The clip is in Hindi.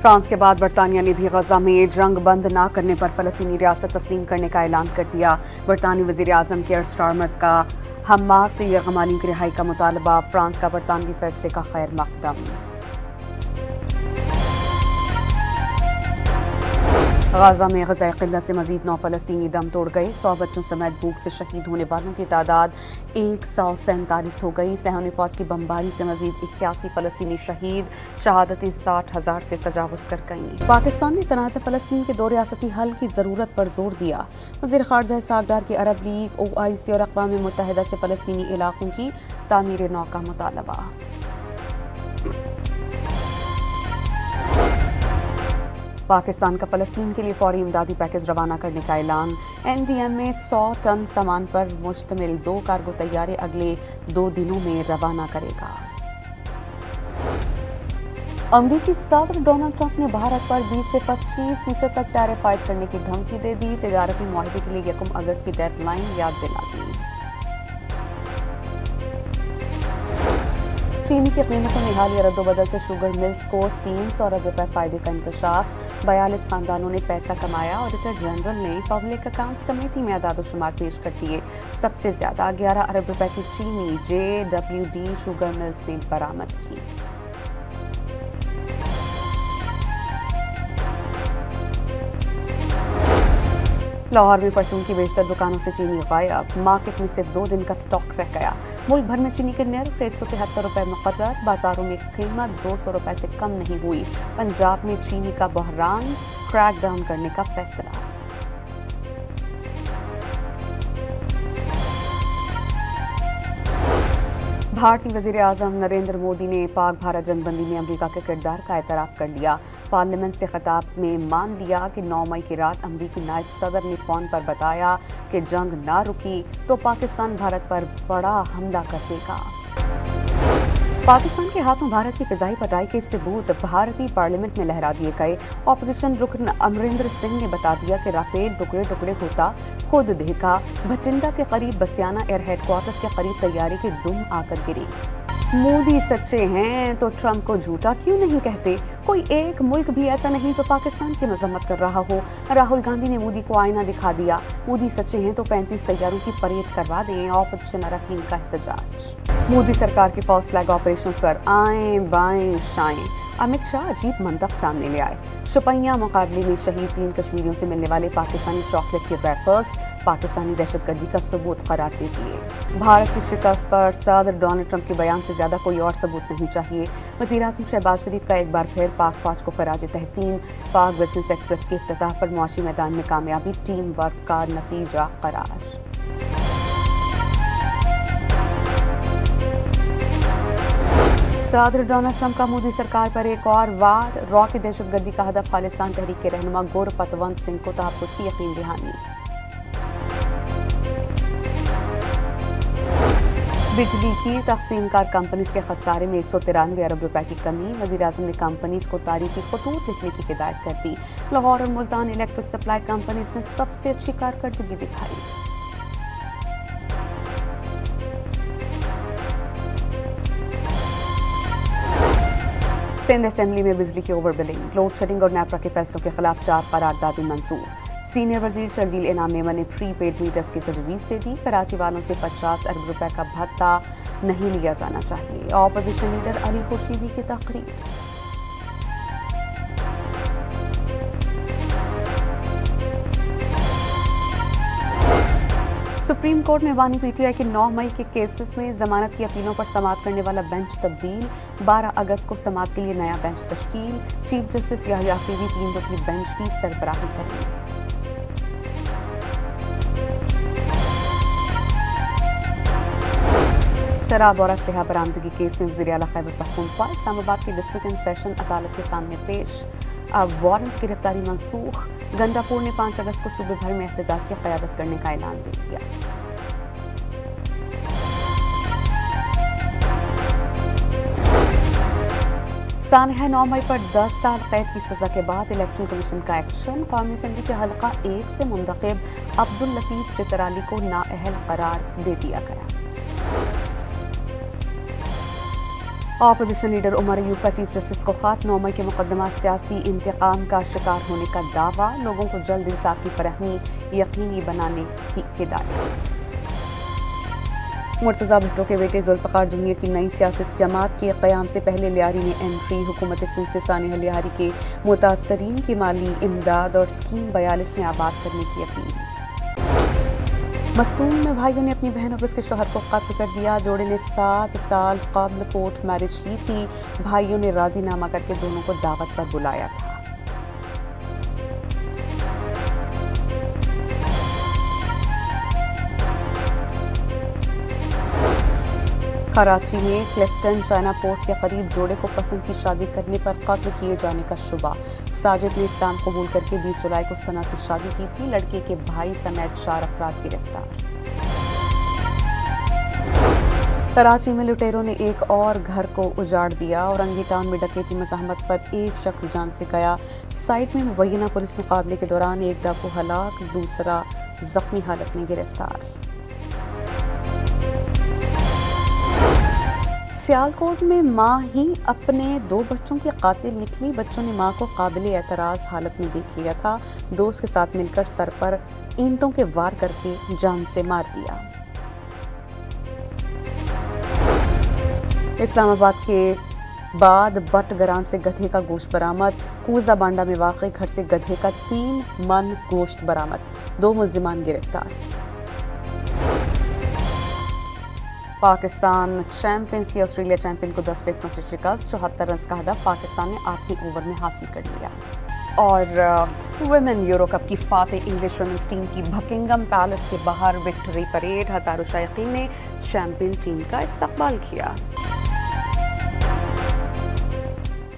फ्रांस के बाद बरतानिया ने भी गजा में जंग बंद न करने पर फलस्तीनी रियासत तस्लीम करने का ऐलान कर दिया। बरतानी वजीर आजम केयर स्टारमर्स का हमास से यरगमानियों की रिहाई का मुतालबा, फ्रांस का बरतानवी फैसले का खैर मकदम। गाजा में ग़ज़ाए क़िल्लत से मजीद 9 फ़लस्तीनी दम तोड़ गए। 100 बच्चों समेत भूख से शहीद होने वालों की तादाद 147 हो गई। सहूनी फौज की बमबारी से मजीद 81 फ़लस्तीनी शहीद, शहादतें 60,000 से तजावुज़ कर गईं। पाकिस्तान ने तनाज़ फ़लस्तीन के 2 रियासती हल की ज़रूरत पर जोर दिया। वज़ीर ख़ारजा इसहाक़ डार की अरब लीग, OIC और अक़वाम मुत्तहिदा से फ़लस्तीनी इलाक़ों की तामीर नौ का मुतालबा। पाकिस्तान का फ़लस्तीन के लिए फौरी इमदादी पैकेज रवाना करने का ऐलान। NDM में 100 टन सामान पर मुश्तमिल 2 कार्गो तैयारे अगले 2 दिनों में रवाना करेगा। अमरीकी सदर डोनाल्ड ट्रंप ने भारत पर 20 से 25% तक टैरिफ आयद करने की धमकी दे दी। तिजारती मुआहदे के लिए 1 अगस्त की डेडलाइन याद दिला दी। चीनी की कीमतों में हालिया रद्दोबदल से शुगर मिल्स को 300 अरब रुपए फायदे का इंकशाफ। 42 खानदानों ने पैसा कमाया। ऑडिटर जनरल ने पब्लिक अकाउंट्स कमेटी में अदाद-ओ-शुमार पेश कर दिए। सबसे ज्यादा 11 अरब रुपए की चीनी JWD शुगर मिल्स ने बरामद की। लाहौर में परचून की बेशतर दुकानों से चीनी गायब। मार्केट में सिर्फ 2 दिन का स्टॉक रह गया। मुल्क भर में चीनी के नर्ख 173 रुपए मुकर्रर। बाजारों में कीमत 200 रुपए से कम नहीं हुई। पंजाब में चीनी का बहरान, क्रैकडाउन करने का फैसला। भारतीय वज़ीर आज़म नरेंद्र मोदी ने पाक भारत जंगबंदी में अमेरिका के किरदार का एतराफ़ कर लिया। पार्लियामेंट से खिताब में मान लिया कि 9 मई की रात अमेरिकी नायब सदर ने फ़ोन पर बताया कि जंग ना रुकी तो पाकिस्तान भारत पर बड़ा हमला कर देगा। पाकिस्तान के हाथों भारत की फ़िज़ाई पटाई के सबूत भारतीय पार्लियामेंट में लहरा दिए गए। ऑपोजिशन रुकन अमरिंदर सिंह ने बता दिया कि राफेल टुकड़े टुकड़े होता खुद देखा। भटिंडा के करीब बसियाना एयर हेडक्वार्टर्स के करीब तैयारी की दुम आकर गिरी। मोदी सच्चे हैं तो ट्रंप को झूठा क्यों नहीं कहते? कोई एक मुल्क भी ऐसा नहीं तो पाकिस्तान की मजम्मत कर रहा हो। राहुल गांधी ने मोदी को आईना दिखा दिया। मोदी सच्चे हैं तो 35 तैयारों की परेड करवा दें। ऑपोजिशन अरकान का एहतजाज। मोदी सरकार के फर्स्ट फ्लैग ऑपरेशंस पर आए बाएं शाएं। अमित शाह अजीब मंतक सामने ले आए। शुपैया मुकाबले में शहीद 3 कश्मीरियों से मिलने वाले पाकिस्तानी चॉकलेट के रैपर्स पाकिस्तानी दहशतगर्दी का सबूत करार दे दिए। भारत की शिकस्त पर सदर डोनाल्ड ट्रंप के बयान से ज्यादा कोई और सबूत नहीं चाहिए। वज़ीर आज़म शहबाज शरीफ का एक बार फिर पाक फौज को खराज तहसीन। पाक बिजनेस एक्सप्रेस के इफ्तिताह पर मुआशी मैदान में कामयाबी, टीम वर्क का नतीजा करार। सदर डोनाल्ड ट्रंप का मोदी सरकार पर एक और वार। रॉ की दहशतगर्दी का हदफ खालिस्तान तहरीक के रहनुमा गुर पतवंत सिंह को तहफ़्फ़ुज़ की यकीन दहानी। बिजली की तक़सीमकार कंपनीज के खसारे में 193 अरब रुपए की कमी। वज़ीर आज़म ने कंपनीज को तारीखी खतूत लिखने की हिदायत कर दी। लाहौर और मुल्तान इलेक्ट्रिक सप्लाई कंपनीज ने सबसे अच्छी कारकर्दगी दिखाई। सिंध असेंबली में बिजली की ओवर बिलिंग, लोड शेडिंग और नेपरा के फैसलों के खिलाफ 4 करारदादें मंजूर। सीनियर वजीर शर्जील इनाम मेमन ने प्रीपेड मीटर्स की तजवीज़ दे दी। कराची वालों से 50 अरब रुपए का भत्ता नहीं लिया जाना चाहिए। ऑपोजिशन लीडर अली खुर्शीदी की तकरीर। सुप्रीम कोर्ट में बानी PTI के 9 मई के केसेस में जमानत की अपीलों पर समाअत करने वाला बेंच तब्दील। 12 अगस्त को समाअत के लिए नया बेंच तश्कील। चीफ जस्टिस याह्या अफरीदी 3 रुकनी बेंच की सरबराही करेंगे। शराब और असलहा बरामदगी केस में वज़ीर आला खैबर पख्तूनख्वा इस्लामाबाद की डिस्ट्रिक्ट एंड सेशन अदालत के सामने पेश। अब वारंट गिरफ्तारी मनसूख। गंडापुर ने 5 अगस्त को सूबे भर में एहतजाज की क़यादत करने का ऐलान दे दिया। सानहा 9 मई पर 10 साल कैद की सजा के बाद इलेक्शन कमीशन का एक्शन। कौमी असम्बली के हल्का 1 से मुंतखब अब्दुल लतीफ चितराली को नाअहल करार दे दिया गया। ऑपोजिशन लीडर उमर अयूब का चीफ जस्टिस को खत। 9 मई के मुकदमा सियासी इंतकाम का शिकार होने का दावा। लोगों को जल्द इंसाफ की फरहमी यकीनी बनाने की हिदायत। मुर्तज़ा भुट्टो के बेटे जुल्फ़िकार जूनियर की नई सियासत जमात के क़याम से पहले लियारी में एंट्री। हुकूमत सिंध से सानिया लियारी के मुतासरीन की माली इमदाद और स्कीम 42 में आबाद करने की अपील। मस्तूम में भाइयों ने अपनी बहन और उसके शौहर को कत्ल कर दिया। जोड़े ने 7 साल कब्ल कोर्ट मैरिज की थी। भाइयों ने राजीनामा करके दोनों को दावत पर बुलाया था। कराची में क्लिफ्टन चाइना पोर्ट के करीब जोड़े को पसंद की शादी करने पर कत्ल किए जाने का शुबा। साजिद ने इस्लाम कबूल करके 20 जुलाई को सना से शादी की थी। लड़के के भाई समेत 4 अफराद गिरफ्तार। कराची में लुटेरों ने एक और घर को उजाड़ दिया। औरंगी टाउन में डकैती मज़ाहमत पर एक शख्स जान से गया। साइट में मुबैना पुलिस मुकाबले के दौरान एक डाकू हलाक, दूसरा जख्मी हालत में गिरफ्तार। सियालकोट में मां ही अपने 2 बच्चों की कातिल निकली। बच्चों ने मां को काबिल एतराज़ हालत में देख लिया था। दोस्त के साथ मिलकर सर पर ईंटों के वार करके जान से मार दिया। इस्लामाबाद के बाद बटग्राम से गधे का गोश्त बरामद। कूजा बांडा में वाक़ई घर से गधे का 3 मन गोश्त बरामद। 2 मुल्जिमान गिरफ्तार। पाकिस्तान चैंपियंस की ऑस्ट्रेलिया चैंपियन को 10 विकेटों से शिकस्त। 74 रन का हदफ पाकिस्तान ने 8वें ओवर में हासिल कर लिया। और वुमेन यूरो कप की फातेह इंग्लिश वुमेन्स टीम की बकिंगम पैलेस के बाहर विक्ट्री परेड। हजारों शायकीन ने चैंपियन टीम का इस्तकबाल किया।